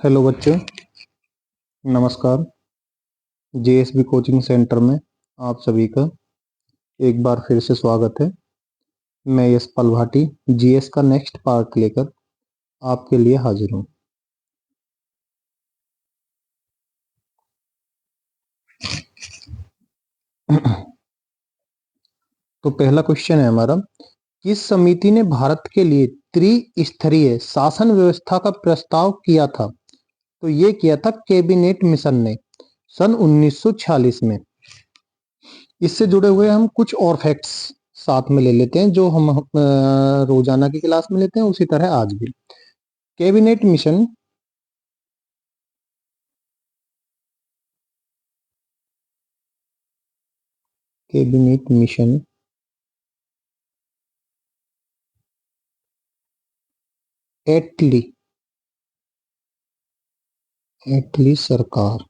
Hello बच्चों, नमस्कार। JSB coaching centre में आप सभी का एक बार फिर से स्वागत है। मैं यशपाल भाटी जीएस का नेक्स्ट पार्ट लेकर आपके लिए हाजिर हूँ। तो पहला क्वेश्चन है हमारा, किस समिति ने भारत के लिए त्रिस्तरीय शासन व्यवस्था का प्रस्ताव किया था? तो ये किया था कैबिनेट मिशन ने सन 1946 में। इससे जुड़े हुए हम कुछ और फैक्ट्स साथ में ले लेते हैं जो हम रोजाना की क्लास में लेते हैं, उसी तरह आज भी। कैबिनेट मिशन कैबिनेट मिशन एटली एटली सरकार।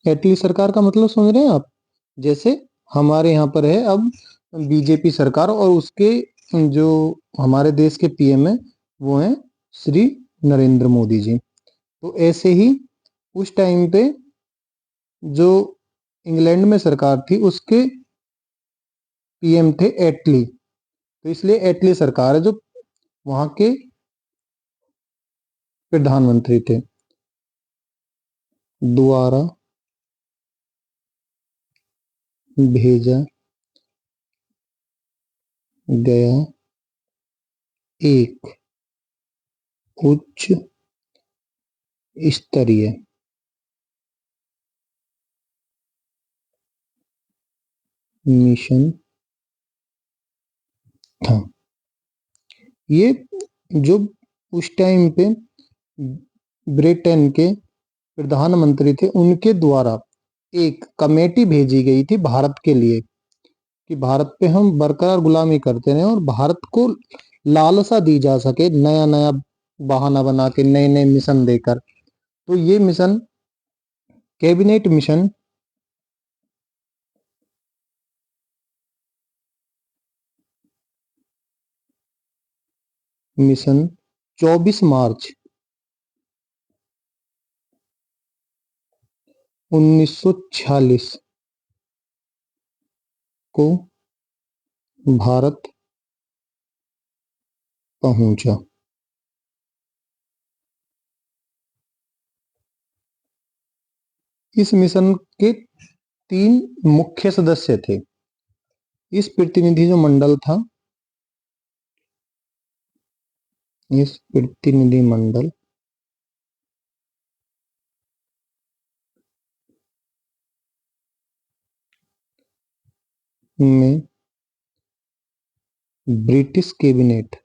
एटली सरकार का मतलब समझ रहे हैं आप? जैसे हमारे यहाँ पर है अब बीजेपी सरकार, और उसके जो हमारे देश के पीएम है वो हैं श्री नरेंद्र मोदी जी। तो ऐसे ही उस टाइम पे जो इंग्लैंड में सरकार थी उसके पीएम थे एटली, तो इसलिए एटली सरकार है जो वहां के प्रधानमंत्री थे। द्वारा भेजा गया एक उच्च स्तरीय मिशन था। ये जो उस टाइम पे ब्रिटेन के प्रधानमंत्री थे उनके द्वारा एक कमेटी भेजी गई थी भारत के लिए कि भारत पे हम बरकरार गुलामी करते रहे और भारत को लालसा दी जा सके नया नया बहाना बना के, नए नए मिशन देकर। तो ये मिशन कैबिनेट मिशन मिशन 24 मार्च 1946 को भारत पहुंचा। इस मिशन के 3 मुख्य सदस्य थे। इस प्रतिनिधि जो मंडल था, इस प्रतिनिधि मंडल में ब्रिटिश कैबिनेट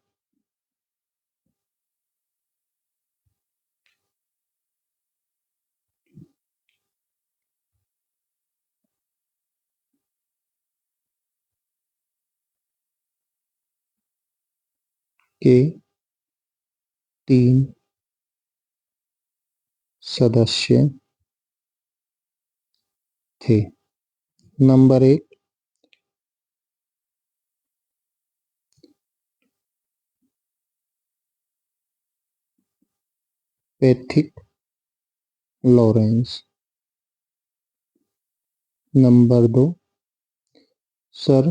के 3 सदस्य थे। Number 1 Pethick Lawrence, number 2 sir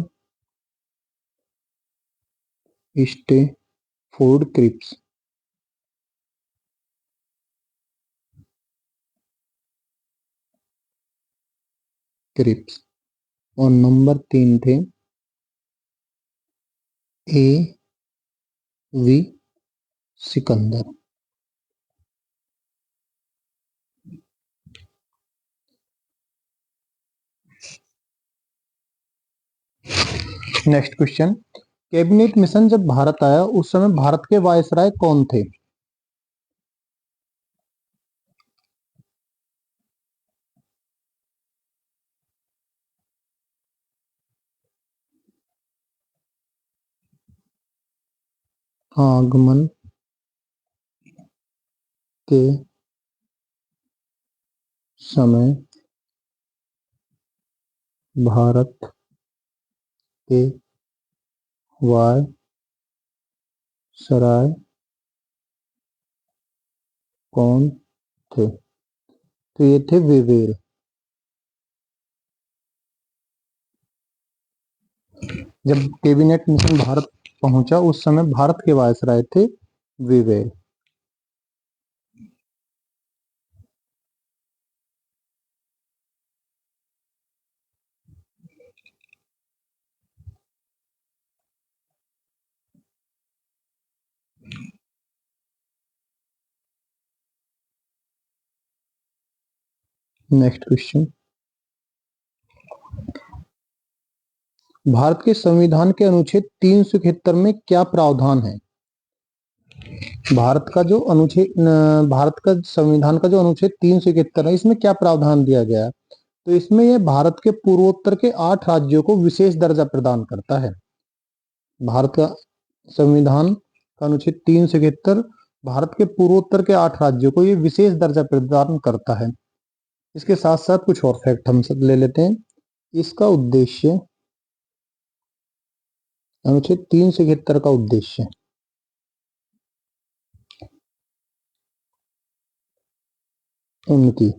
Stafford Cripps, और नंबर 3 थे ए वी सिकंदर। नेक्स्ट क्वेश्चन, कैबिनेट मिशन जब भारत आया उस समय भारत के वायसराय कौन थे? आगमन के समय भारत के वायसराय कौन थे? तो ये थे वेवेर। जब कैबिनेट मिशन भारत पहुंचा उस समय भारत के वायसराय थे वेवेर। नेक्स्ट क्वेश्चन, भारत के संविधान के अनुच्छेद 371 में क्या प्रावधान है? भारत का संविधान का जो अनुच्छेद 371 है इसमें क्या प्रावधान दिया गया है? तो इसमें यह भारत के पूर्वोत्तर के 8 राज्यों को विशेष दर्जा प्रदान करता है। भारत का संविधान का अनुच्छेद 371 भारत के पूर्वोत्तर के 8 राज्यों को ये विशेष दर्जा प्रदान करता है। इसके साथ साथ कुछ और फैक्ट हम सब ले लेते हैं। इसका उद्देश्य, अनुच्छेद 371 का उद्देश्य उनकी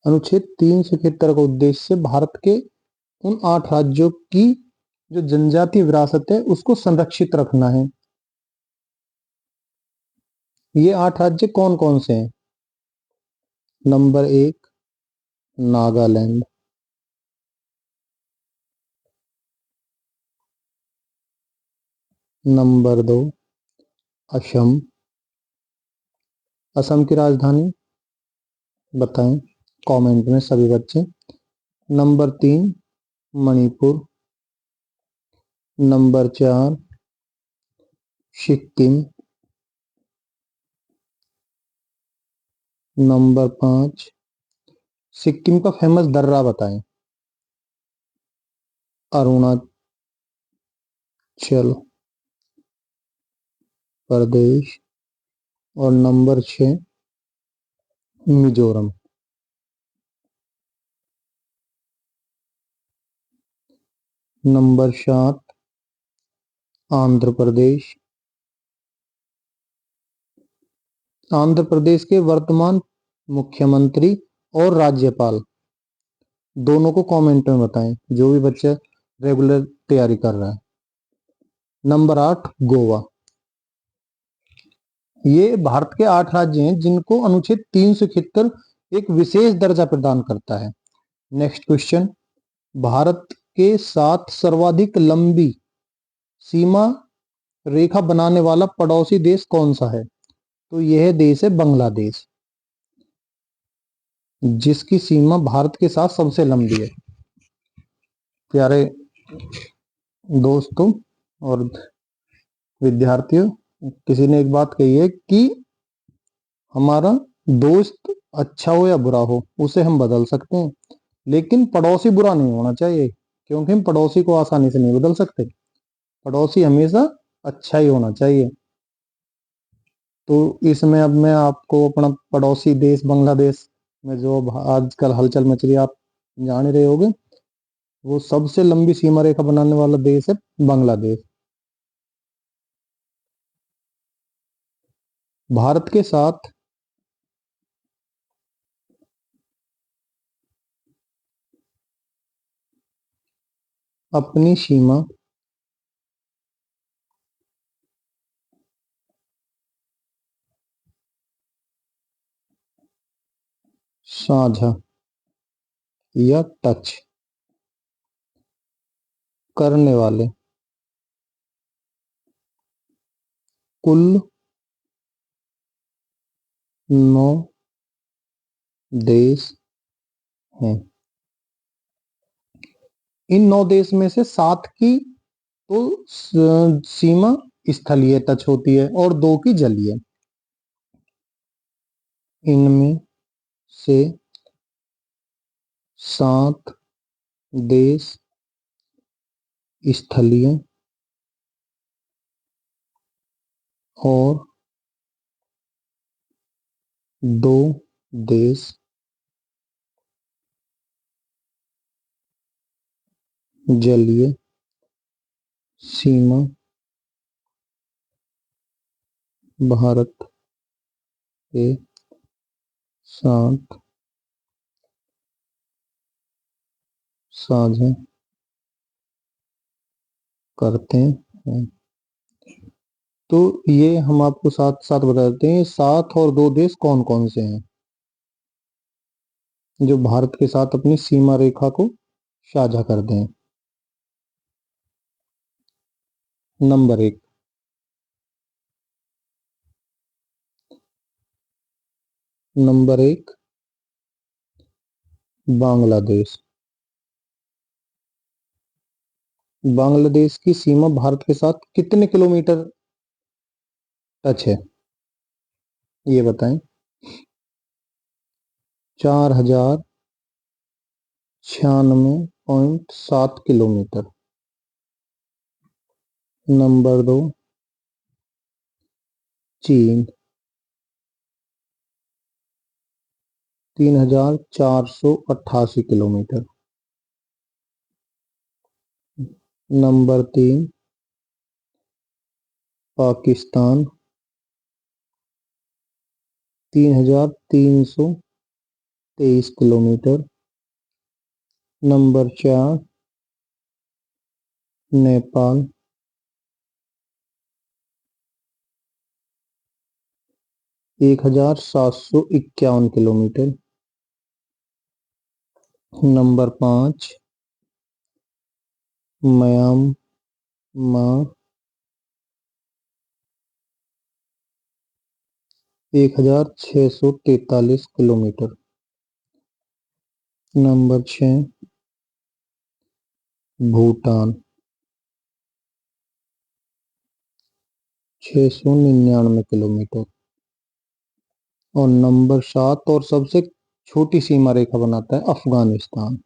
अनुच्छेद 371 का उद्देश्य भारत के उन 8 राज्यों की जो जनजातीय विरासत है उसको संरक्षित रखना है। ये 8 राज्य कौन कौन से हैं? Number 1 Nagaland, number 2 Assam. असम की राजधानी बताएं कमेंट में सभी बच्चे। Number 3 Manipur, number 4 Sikkim, number 5 Sikkim का फेमस दर्रा बताएं। अरुणाचल प्रदेश। और नंबर 6 मिजोरम। नंबर 7 आंध्र प्रदेश। आंध्र प्रदेश के वर्तमान मुख्यमंत्री और राज्यपाल दोनों को कमेंट में बताएं, जो भी बच्चा रेगुलर तैयारी कर रहा है। नंबर 8 गोवा। ये भारत के 8 राज्य हैं जिनको अनुच्छेद 371 एक विशेष दर्जा प्रदान करता है। नेक्स्ट क्वेश्चन, भारत के साथ सर्वाधिक लंबी सीमा रेखा बनाने वाला पड़ोसी देश कौन सा है? तो यह देश है बांग्लादेश, जिसकी सीमा भारत के साथ सबसे लंबी है। प्यारे दोस्तों और विद्यार्थियों, किसी ने एक बात कही है कि हमारा दोस्त अच्छा हो या बुरा हो उसे हम बदल सकते हैं, लेकिन पड़ोसी बुरा नहीं होना चाहिए, क्योंकि हम पड़ोसी को आसानी से नहीं बदल सकते। पड़ोसी हमेशा अच्छा ही होना चाहिए। तो इसमें अब मैं आपको अपना पड़ोसी देश बांग्लादेश में जो आजकल हलचल मच रही है आप जान ही रहे होगे, वो सबसे लंबी सीमा रेखा बनाने वाला देश है बांग्लादेश। भारत के साथ अपनी सीमा साझा या टच करने वाले कुल 9 देश हैं। इन 9 देश में से 7 की तो सीमा स्थलीय टच होती है और 2 की जलीय। इनमें से 7 देश स्थलीय और 2 देश जलीय सीमा भारत के साथ साझा करते हैं। तो ये हम आपको साथ साथ बता देते हैं, 7 और 2 देश कौन कौन से हैं जो भारत के साथ अपनी सीमा रेखा को साझा करते हैं। नंबर 1, बांग्लादेश। बांग्लादेश की सीमा भारत के साथ कितने किलोमीटर टच है, ये बताएं। 4096.7 किलोमीटर। नंबर 2, चीन। 3488 kilometre. Number 3, Pakistan. 3323 kilometre. Number 4, Nepal. 1751 kilometre. Number 5, Myanmar. 1643 kilometre. Number 6, Bhutan. 699 kilometre. और नंबर 7 और सबसे छोटी सीमा रेखा बनाता है अफगानिस्तान।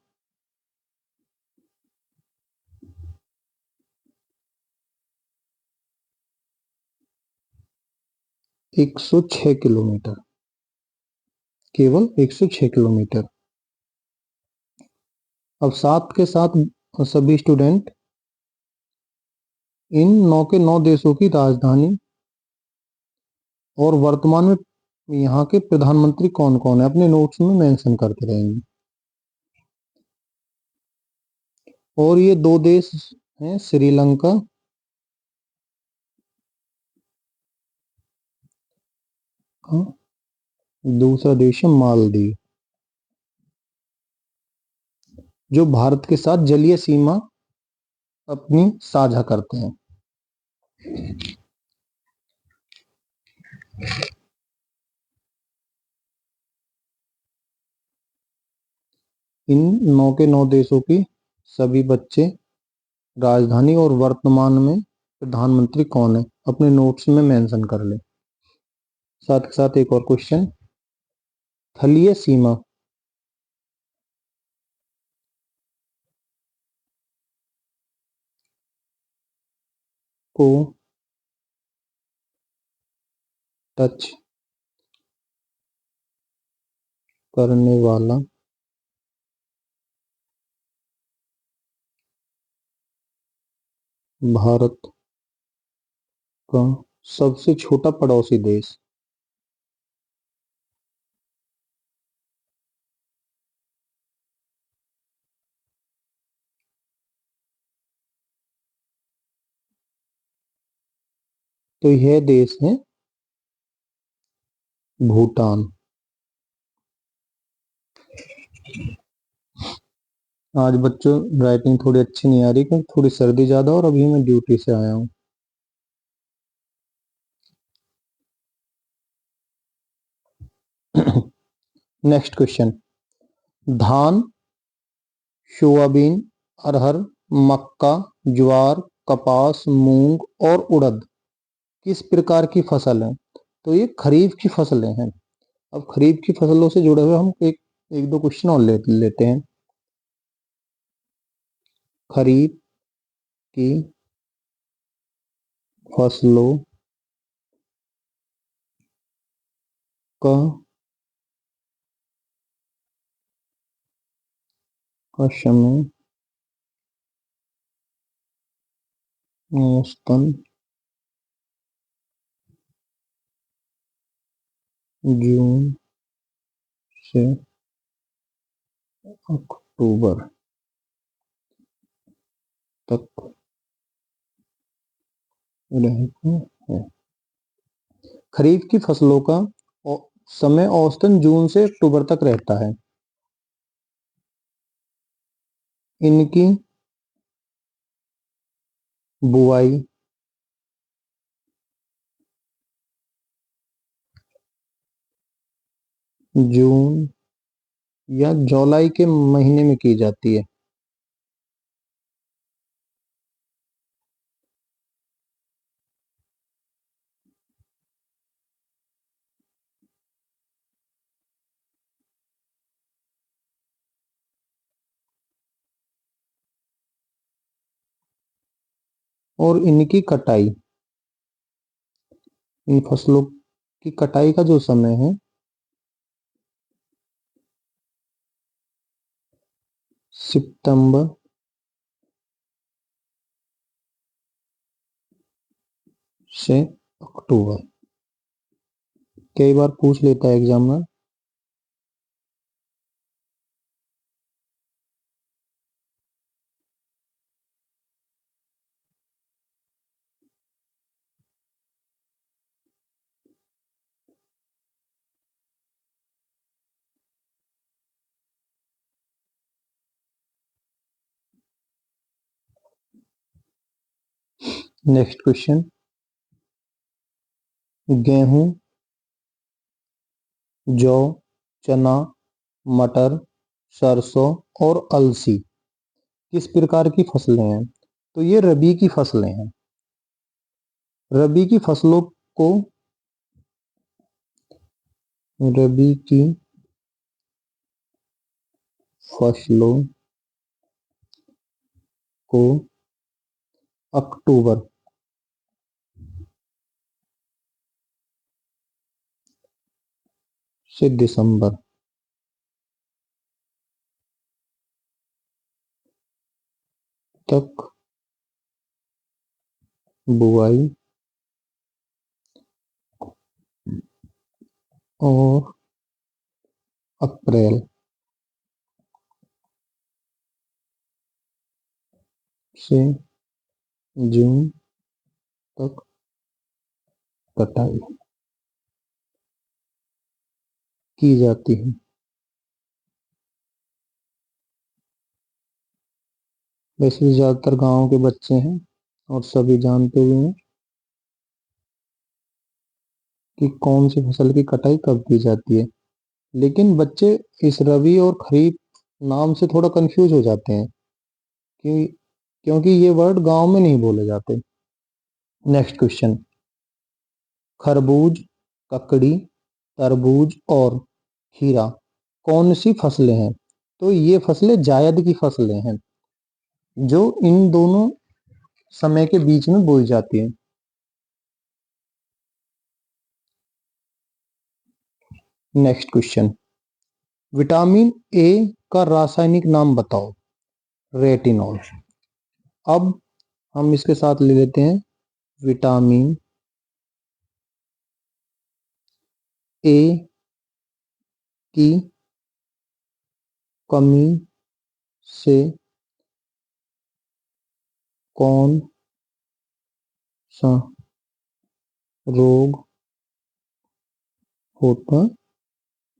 106 किलोमीटर। केवल 106 किलोमीटर। अब साथ के साथ सभी स्टूडेंट इन 9 के 9 देशों की राजधानी और वर्तमान में यहाँ के प्रधानमंत्री कौन कौन है अपने नोट्स में मेंशन करते रहेंगे। और ये 2 देश हैं श्रीलंका का, दूसरा देश है मालदीव, जो भारत के साथ जलीय सीमा अपनी साझा करते हैं। इन 9 के 9 देशों की सभी बच्चे राजधानी और वर्तमान में प्रधानमंत्री कौन है अपने नोट्स में मेंशन कर ले। साथ के साथ एक और क्वेश्चन, थलीय सीमा को टच करने वाला भारत का सबसे छोटा पड़ोसी देश। तो यह देश है भूटान। आज बच्चों राइटिंग थोड़ी अच्छी नहीं आ रही क्योंकि थोड़ी सर्दी ज्यादा और अभी मैं ड्यूटी से आया हूँ। नेक्स्ट क्वेश्चन, धान, सोयाबीन, अरहर, मक्का, ज्वार, कपास, मूंग और उड़द किस प्रकार की फसल है? तो ये खरीफ की फसलें हैं। अब खरीफ की फसलों से जुड़े हुए हम एक दो क्वेश्चन और लेते हैं। खरीफ की फसलों का समय औसतन जून से अक्टूबर तक रहता है। खरीफ की फसलों का समय औसतन जून से अक्टूबर तक रहता है। इनकी बुआई जून या जुलाई के महीने में की जाती है। और इनकी कटाई, इन फसलों की कटाई का जो समय है सितंबर से अक्टूबर। कई बार पूछ लेता है एग्जामिनर। नेक्स्ट क्वेश्चन, गेहूं, जौ, चना, मटर, सरसों और अलसी किस प्रकार की फसलें हैं? तो ये रबी की फसलें हैं। रबी की फसलों को रबी की फसलों को अक्टूबर से दिसंबर तक बुआई और अप्रैल से जून तक कटाई की जाती है। वैसे ज्यादातर गांव के बच्चे हैं और सभी जानते भी हैं कि कौन सी फसल की कटाई कब की जाती है, लेकिन बच्चे इस रबी और खरीफ नाम से थोड़ा कंफ्यूज हो जाते हैं कि क्योंकि ये वर्ड गांव में नहीं बोले जाते। नेक्स्ट क्वेश्चन, खरबूज, ककड़ी, तरबूज और खीरा कौन सी फसलें हैं? तो ये फसलें जायद की फसलें हैं जो इन दोनों समय के बीच में बोई जाती है। नेक्स्ट क्वेश्चन, विटामिन ए का रासायनिक नाम बताओ। रेटिनॉल। अब हम इसके साथ ले लेते हैं विटामिन ए की कमी से कौन सा रोग होता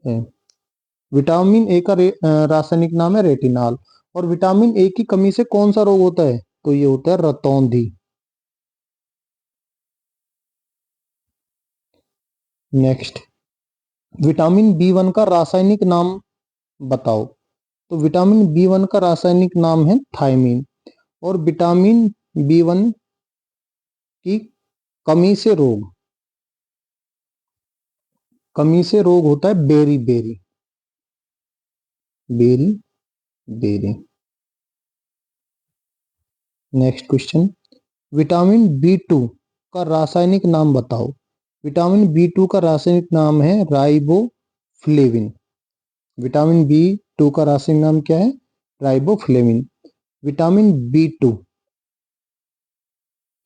है? विटामिन ए का रासायनिक नाम है रेटिनॉल। और विटामिन ए की कमी से कौन सा रोग होता है? तो ये होता है रतौंधी। नेक्स्ट, विटामिन बी 1 का रासायनिक नाम बताओ। तो विटामिन बी 1 का रासायनिक नाम है थायमीन। और विटामिन बी 1 की कमी से रोग होता है berry berry berry berry. Next question, vitamin B 2 का रासायनिक नाम बताओ। विटामिन बी 2 का रासायनिक नाम है राइबोफ्लेविन। विटामिन बी 2 का रासायनिक नाम क्या है? राइबोफ्लेविन। विटामिन बी 2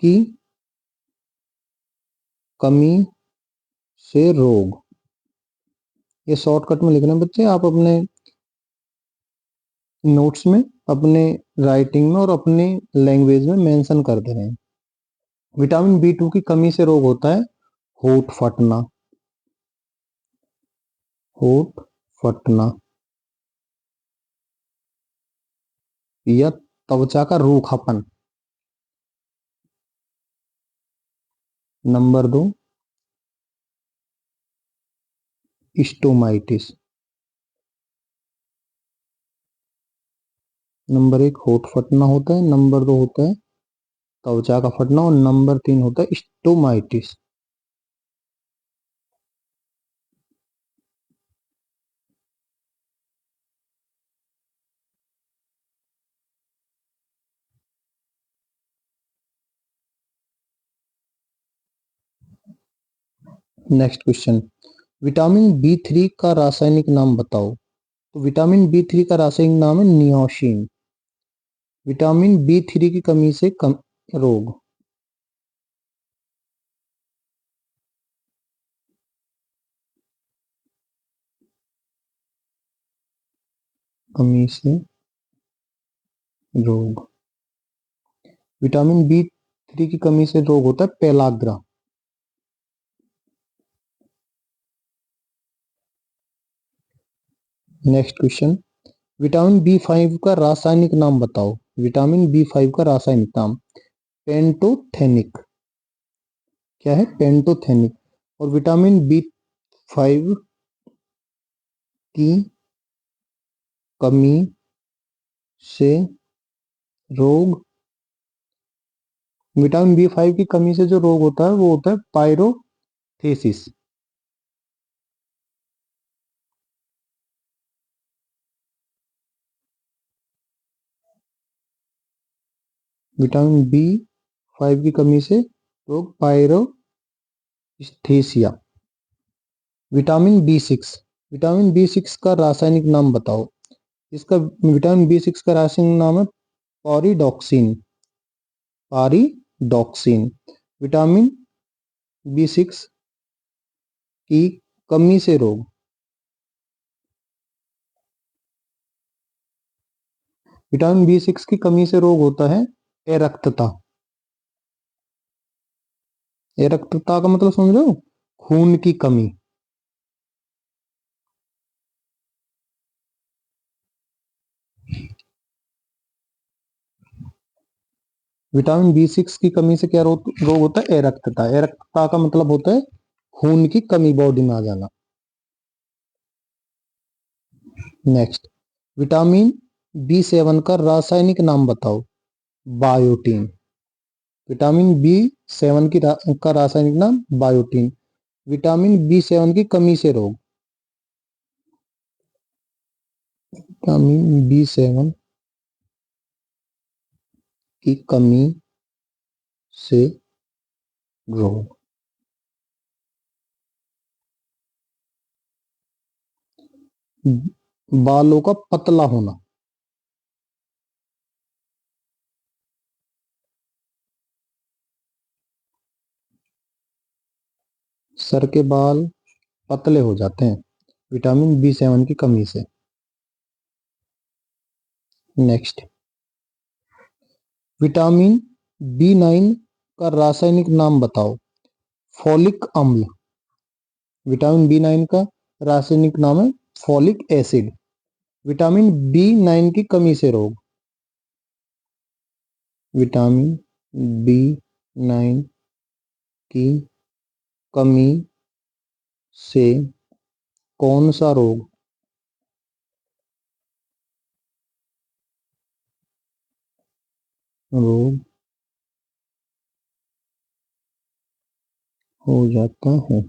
की कमी से रोग, ये शॉर्टकट में लिखना बच्चे, आप अपने नोट्स में, अपने राइटिंग में और अपनी लैंग्वेज में मेंशन करते रहें। विटामिन बी 2 की कमी से रोग होता है होठ फटना, होठ फटना या त्वचा का रूखापन। Number 2, stomatitis. नंबर 1 होठ फटना होता है, नंबर 2 होता है त्वचा का फटना और नंबर 3 होता है stomatitis. Next question, vitamin B 3 का रासायनिक नाम बताओ। तो विटामिन बी 3 का रासायनिक नाम है नियोसिन। विटामिन बी 3 की कमी से रोग, कमी से रोग। विटामिन बी 3 की कमी से रोग होता है pellagra. Next question, vitamin B 5 का रासायनिक नाम बताओ। विटामिन बी 5 का रासायनिक नाम पेंटोथेनिक। क्या है? पेंटोथेनिक। और विटामिन बी 5 की कमी से रोग, विटामिन बी 5 की कमी से जो रोग होता है वो होता है पायरोथेसिस। विटामिन बी 5 की कमी से रोग पायरोथेसिया। विटामिन बी 6 का रासायनिक नाम बताओ। इसका विटामिन बी 6 का रासायनिक नाम है पॉरीडॉक्सिन। पारीडॉक्सिन। विटामिन बी 6 की कमी से रोग, विटामिन बी 6 की कमी से रोग होता है एरक्तता। एरक्तता का मतलब समझो? खून की कमी। विटामिन बी 6 की कमी से क्या रोग होता है? एरक्तता। एरक्तता का मतलब होता है खून की कमी बॉडी में आ जाना। नेक्स्ट, विटामिन बी 7 का रासायनिक नाम बताओ। बायोटीन। विटामिन बी 7 का रासायनिक नाम बायोटीन। विटामिन बी 7 की कमी से रोग, विटामिन बी 7 की कमी से रोग, बालों का पतला होना। सर के बाल पतले हो जाते हैं विटामिन बी 7 की कमी से। नेक्स्ट, विटामिन बी 9 का रासायनिक नाम बताओ। फॉलिक अम्ल। विटामिन बी 9 का रासायनिक नाम है फॉलिक एसिड। विटामिन बी 9 की कमी से रोग, विटामिन बी 9 की कमी से कौन सा रोग रोग हो जाता है?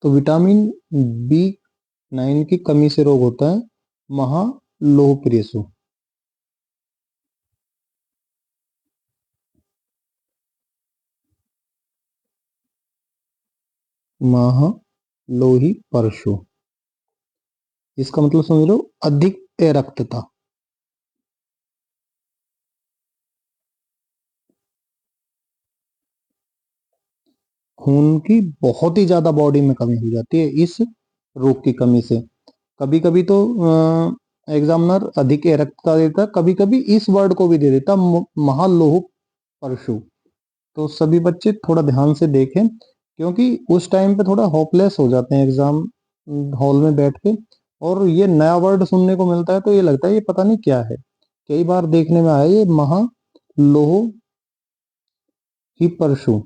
तो विटामिन बी 9 की कमी से रोग होता है महालोह प्रेशर। महालोही परशु, इसका मतलब समझ लो अधिक रक्तता। खून की बहुत ही ज्यादा बॉडी में कमी हो जाती है इस रोग की कमी से। कभी कभी तो एग्जामिनर अधिक रक्तता देता है, कभी कभी इस वर्ड को भी दे देता महालोह परशु। तो सभी बच्चे थोड़ा ध्यान से देखें, क्योंकि उस टाइम पे थोड़ा होपलेस हो जाते हैं एग्जाम हॉल में बैठ के, और ये नया वर्ड सुनने को मिलता है तो ये लगता है ये पता नहीं क्या है। कई बार देखने में आया ये महालोह ही परशु,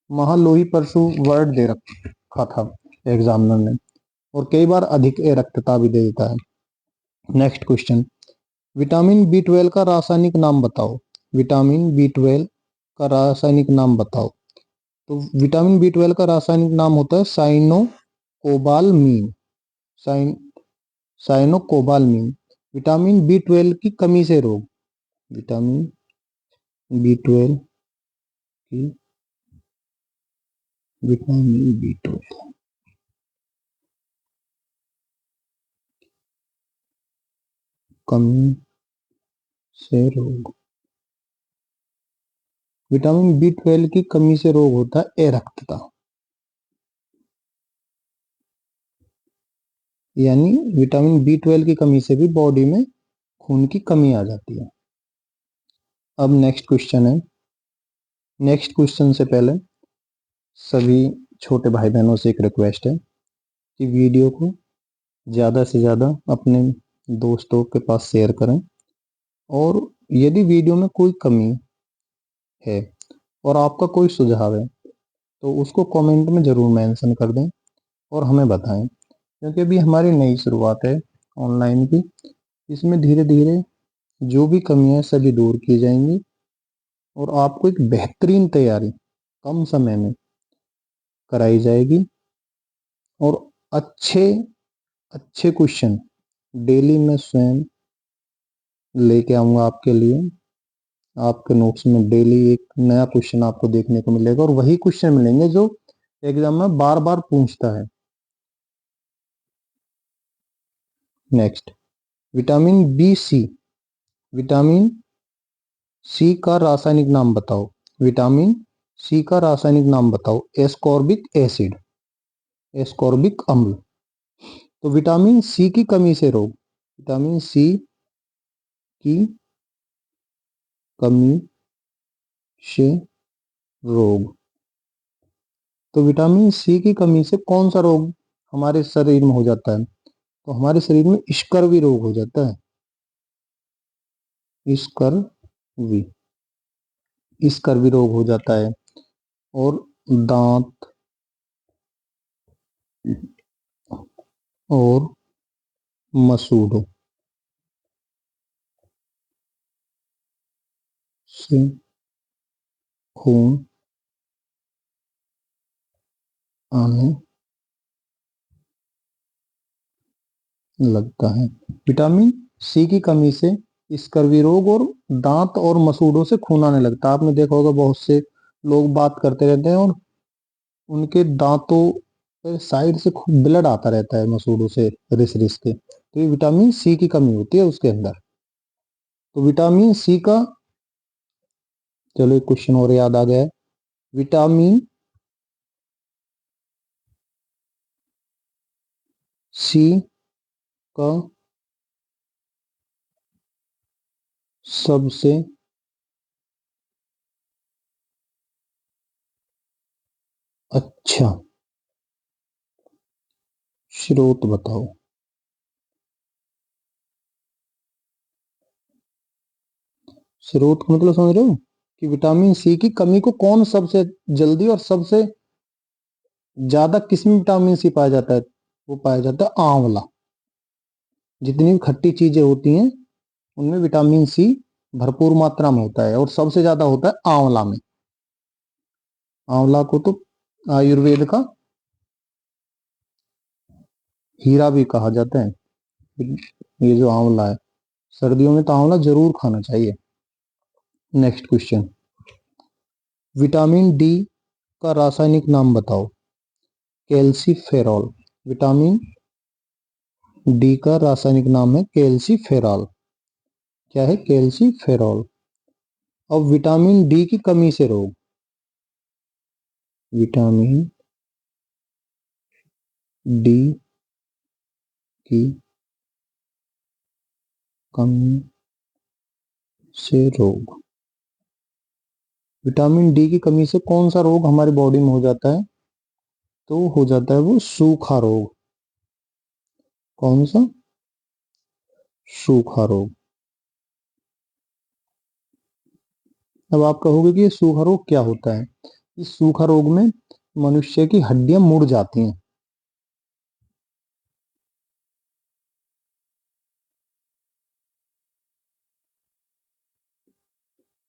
महालोही परशु वर्ड दे रखा था एग्जामिनर ने, और कई बार अधिक रक्तता भी दे देता है। नेक्स्ट क्वेश्चन, विटामिन बी 12 का रासायनिक नाम बताओ। विटामिन बी 12 का रासायनिक नाम बताओ। तो विटामिन बी 12 का रासायनिक नाम होता है साइनोकोबालमीन। साइन साइनोकोबालमीन। विटामिन बी 12 की कमी से रोग। विटामिन बी 12 की विटामिन बी 12 कमी से रोग। विटामिन बी 12 की कमी से रोग होता है अरक्तता, यानी विटामिन बी 12 की कमी से भी बॉडी में खून की कमी आ जाती है। अब नेक्स्ट क्वेश्चन है। नेक्स्ट क्वेश्चन से पहले सभी छोटे भाई बहनों से एक रिक्वेस्ट है कि वीडियो को ज़्यादा से ज़्यादा अपने दोस्तों के पास शेयर करें, और यदि वीडियो में कोई कमी है और आपका कोई सुझाव है तो उसको कमेंट में ज़रूर मेंशन कर दें और हमें बताएं, क्योंकि अभी हमारी नई शुरुआत है ऑनलाइन की। इसमें धीरे धीरे जो भी कमियां सभी दूर की जाएंगी और आपको एक बेहतरीन तैयारी कम समय में कराई जाएगी, और अच्छे अच्छे क्वेश्चन डेली मैं स्वयं लेके आऊँगा आपके लिए। आपके नोट्स में डेली एक नया क्वेश्चन आपको देखने को मिलेगा, और वही क्वेश्चन मिलेंगे जो एग्जाम में बार बार पूछता है। Next, vitamin B vitamin C का रासायनिक नाम बताओ। विटामिन सी का रासायनिक नाम बताओ। एस्कॉर्बिक एसिड, एस्कॉर्बिक अम्ल। तो विटामिन सी की कमी से रोग। विटामिन सी की कमी से रोग। तो विटामिन सी की कमी से कौन सा रोग हमारे शरीर में हो जाता है? तो हमारे शरीर में स्कर्वी रोग हो जाता है। स्कर्वी, स्कर्वी रोग हो जाता है, और दांत और मसूड़ों से खून आने लगता है। विटामिन सी की कमी से स्कर्वी रोग और दांत और मसूड़ों से खून आने लगता है। आपने देखा होगा बहुत से लोग बात करते रहते हैं और उनके दांतों पे साइड से खूब ब्लड आता रहता है मसूड़ों से रिस रिस के, तो ये विटामिन सी की कमी होती है उसके अंदर। तो विटामिन सी का, चलो एक क्वेश्चन और याद आ गया है। विटामिन सी का सबसे अच्छा स्रोत बताओ। स्रोत का मतलब समझ रहे हो कि विटामिन सी की कमी को कौन सबसे जल्दी और सबसे ज्यादा किस में विटामिन सी पाया जाता है? वो पाया जाता है आंवला। जितनी भी खट्टी चीजें होती हैं उनमें विटामिन सी भरपूर मात्रा में होता है और सबसे ज्यादा होता है आंवला में। आंवला को तो आयुर्वेद का हीरा भी कहा जाता है। ये जो आंवला है, सर्दियों में तो आंवला जरूर खाना चाहिए। नेक्स्ट क्वेश्चन, विटामिन डी का रासायनिक नाम बताओ। कैल्सीफेरॉल। विटामिन डी का रासायनिक नाम है कैल्सीफेरॉल। क्या है? कैल्सीफेरॉल। अब विटामिन डी की कमी से रोग। विटामिन डी की कमी से रोग। विटामिन डी की कमी से कौन सा रोग हमारी बॉडी में हो जाता है? तो हो जाता है वो सूखा रोग। कौन सा? सूखा रोग। अब आप कहोगे कि ये सूखा रोग क्या होता है? इस सूखा रोग में मनुष्य की हड्डियां मुड़ जाती हैं।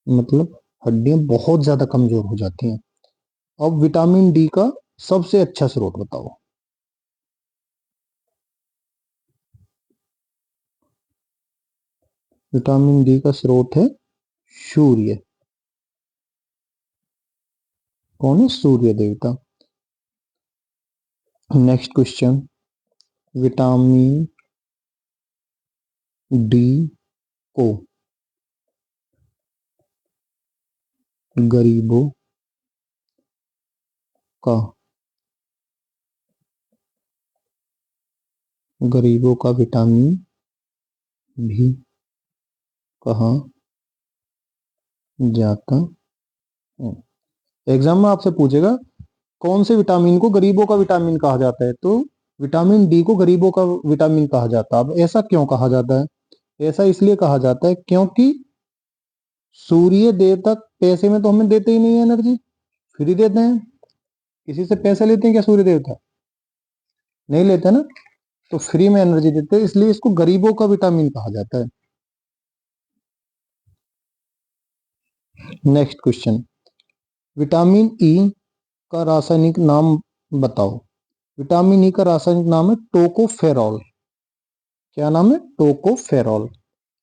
मतलब हड्डियां बहुत ज्यादा कमजोर हो जाती हैं। अब विटामिन डी का सबसे अच्छा स्रोत बताओ। विटामिन डी का स्रोत है सूर्य। कौन है? सूर्य देवता। नेक्स्ट क्वेश्चन, विटामिन डी को गरीबों का विटामिन भी कहा जाता है। एग्जाम में आपसे पूछेगा कौन से विटामिन को गरीबों का विटामिन कहा जाता है, तो विटामिन डी को गरीबों का विटामिन कहा जाता है। अब ऐसा क्यों कहा जाता है? ऐसा इसलिए कहा जाता है क्योंकि सूर्य देवता पैसे में तो हमें देते ही नहीं है, एनर्जी फ्री देते हैं। किसी से पैसे लेते हैं क्या सूर्य देवता? नहीं लेते ना। तो फ्री में एनर्जी देते हैं, इसलिए इसको गरीबों का विटामिन कहा जाता है। नेक्स्ट क्वेश्चन, विटामिन ई का रासायनिक नाम बताओ। विटामिन ई का रासायनिक नाम है टोकोफेरॉल। क्या नाम है? टोकोफेरॉल।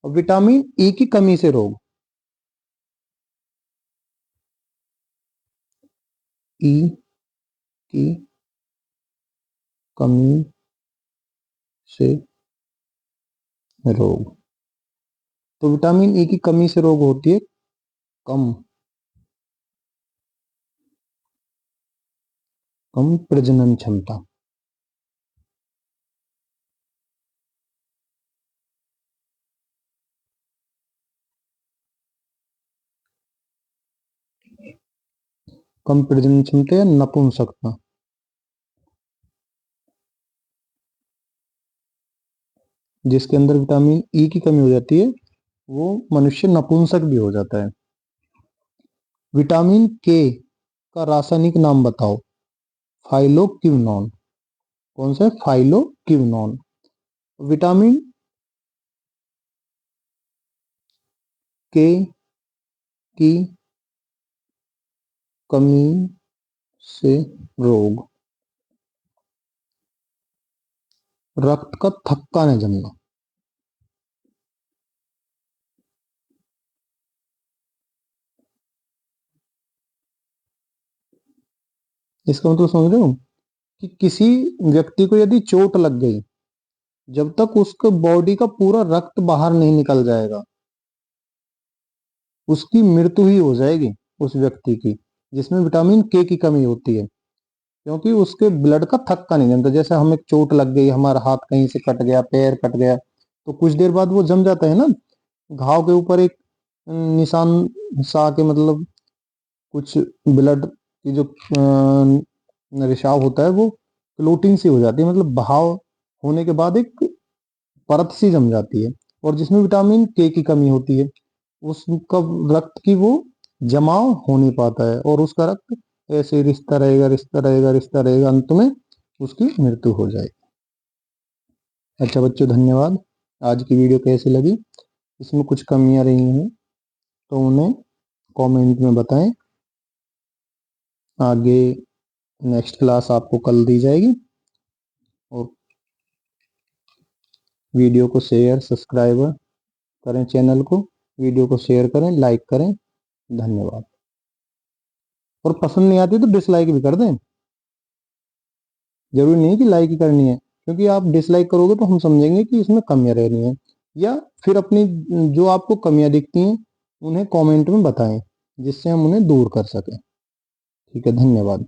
और विटामिन ई की कमी से रोग। ई की कमी से रोग। तो विटामिन ई की कमी से रोग होती है कम प्रजनन क्षमता। कम प्रजनन क्षमता या नपुंसकता। जिसके अंदर विटामिन ई की कमी हो जाती है वो मनुष्य नपुंसक भी हो जाता है। विटामिन के का रासायनिक नाम बताओ। फाइलोक्विनोन। कौन सा है? फाइलोक्विनोन। विटामिन के की कमी से रोग। रक्त का थक्का न जमना। इसका मतलब समझ रहे हो कि किसी व्यक्ति को यदि चोट लग गई, जब तक उसके बॉडी का पूरा रक्त बाहर नहीं निकल जाएगा उसकी मृत्यु ही हो जाएगी उस व्यक्ति की, जिसमें विटामिन के की कमी होती है। क्योंकि उसके ब्लड का थक्का नहीं जमता। जैसे हमें चोट लग गई, हमारा हाथ कहीं से कट गया, पैर कट गया, तो कुछ देर बाद वो जम जाता है ना। घाव के ऊपर एक निशान सा के, मतलब कुछ ब्लड की जो रिसाव होता है वो क्लोटिंग सी हो जाती है, मतलब बहाव होने के बाद एक परत सी जम जाती है। और जिसमें विटामिन के की कमी होती है उसका रक्त की वो जमाव हो नहीं पाता है और उसका रक्त ऐसे रिश्ता रहेगा, अंत में उसकी मृत्यु हो जाएगी। अच्छा बच्चों, धन्यवाद। आज की वीडियो कैसी लगी? इसमें कुछ कमियां रही हैं तो उन्हें कमेंट में बताएं। आगे नेक्स्ट क्लास आपको कल दी जाएगी। और वीडियो को शेयर सब्सक्राइब करें, चैनल को, वीडियो को शेयर करें, लाइक करें। धन्यवाद। और पसंद नहीं आती तो डिसलाइक भी कर दें। जरूरी नहीं कि लाइक ही करनी है, क्योंकि आप डिसलाइक करोगे तो हम समझेंगे कि इसमें कमियां रह रही हैं। या फिर अपनी जो आपको कमियां दिखती हैं उन्हें कमेंट में बताएं, जिससे हम उन्हें दूर कर सकें। ठीक है, धन्यवाद।